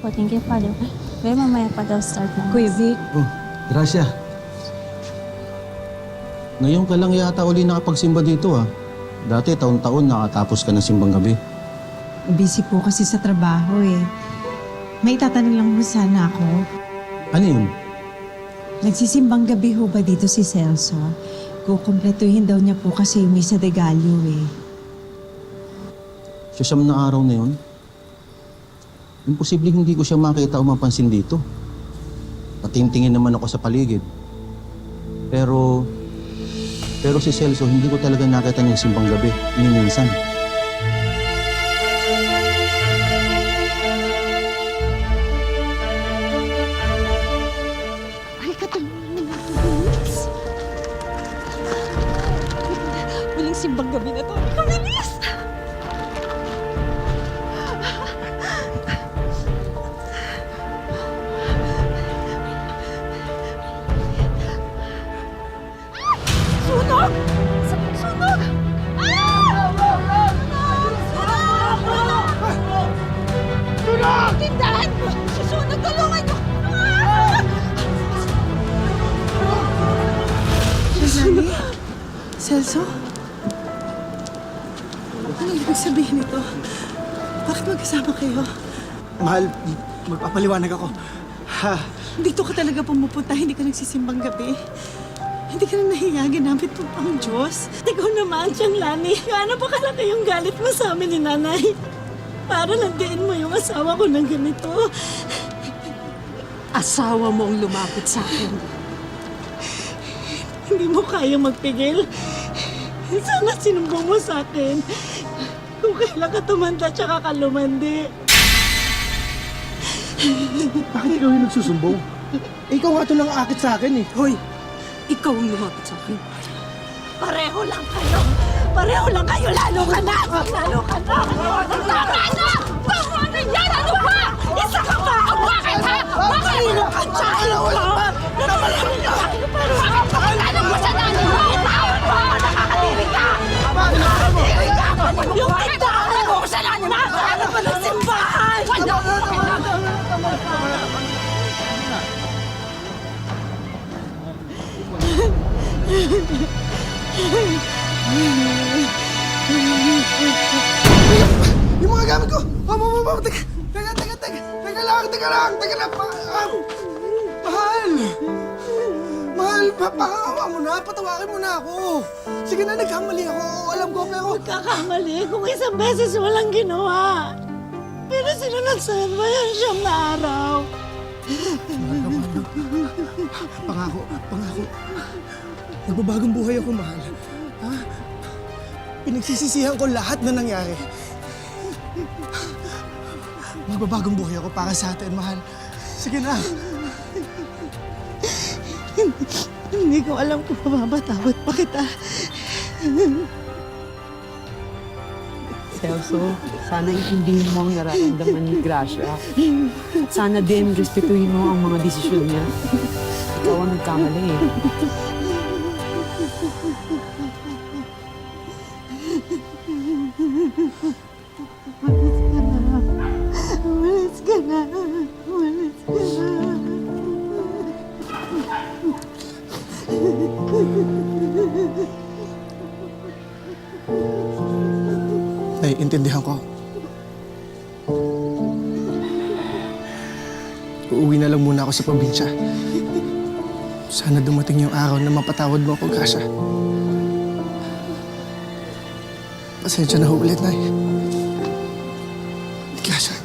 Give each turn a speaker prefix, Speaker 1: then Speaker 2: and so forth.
Speaker 1: po. Thank you, Father. Kaya mamaya pa daw start na.
Speaker 2: Kuya Vic,
Speaker 3: Oh, Gracia. Ngayon ka lang yata uli nakapagsimba dito ah. Dati taon-taon nakatapos ka ng simbang gabi.
Speaker 2: busy po kasi sa trabaho eh. May itatanong lang mo sana ako.
Speaker 3: Ano yun?
Speaker 2: Nagsisimbang gabi ho ba dito si Celso? Kukumpletuhin daw niya po kasi yung Misa de Gallo eh.
Speaker 3: Sa siyam na araw na yun, imposibleng hindi ko siya makita o mapansin dito. Patingtingin naman ako sa paligid. Pero si Celso, hindi ko talaga nakita niyang simbang gabi, ni minsan.
Speaker 4: Ay, katulungan na nga ito, bilis. Walang simbang gabi na to. Ikaw, bilis! Sunog! Sunog! Sunog! Tindahan mo! Susunog! Tulungan niyo!
Speaker 2: Nani? Celso? Ano ibig sabihin nito? Bakit magkasama kayo?
Speaker 5: Mahal, magpapaliwanag ako. Ha?
Speaker 2: Dito ka talaga pumupunta, hindi ka nagsisimbang gabi. Hindi ka na nahiya, ginamit mo pang Diyos.
Speaker 4: Ikaw naman, Siyang Lani. Gaano pa kalaki yung galit mo sa amin ni Nanay? Para landiin mo yung asawa ko ng ganito. Asawa mo ang lumapit sa akin. Hindi mo kayang magpigil. Sana sinumbong mo sa akin. Kung kailan ka tumanda tsaka ka lumandi.
Speaker 5: Bakit ikaw yung nagsusumbong? Ikaw nga ito nang akit sa akin eh.
Speaker 4: Hoy, ikaw ang lumapit sa akin. Pareho lang kayo. Pareho lang kayo. Lalo ka na. Lalo ka na. Tama na! Tama na yan! Ano ba? Isa ka ba? Bakit ha? Bakit? Ang tsaka ka! Napalang ka! Pakalanan mo sa nanay mo! Itawad mo! Nakakadiri ka! Nakakadiri ka! Yung tindahan mo sa nanay mo! Ano ba ng simbahan?
Speaker 5: Yung mga gamit ko! Teka lang! Mahal! Mahal, pakakawa mo na, patawakin mo na ako. Sige na, nagkamali ako. Alam ko, pero...
Speaker 4: Nagkakamali kung isang beses walang ginawa. Pero sinunod sa'yo mo yan siyang na araw.
Speaker 5: Pangako. Nagbabagong buhay ako, mahal. Ha? Pinagsisisihan ko lahat na nangyari. Magbabagong buhay ako para sa atin, mahal. Sige na.
Speaker 4: Hindi ko alam kung mapapatawad pa kita.
Speaker 6: Celso, sana intindihin mo ang nararamdaman ni Gracia. Sana din respetuhin mo ang mga desisyon niya. Ikaw ang nagkamali eh.
Speaker 4: Umalis ka na. Umalis ka na.
Speaker 5: Naiintindihan ko. Uuwi na lang muna ako sa probinsya. Sana dumating yung araw na mapatawad mo ako, Gracia. Pasensya na ho ulit, Nay. Gracia.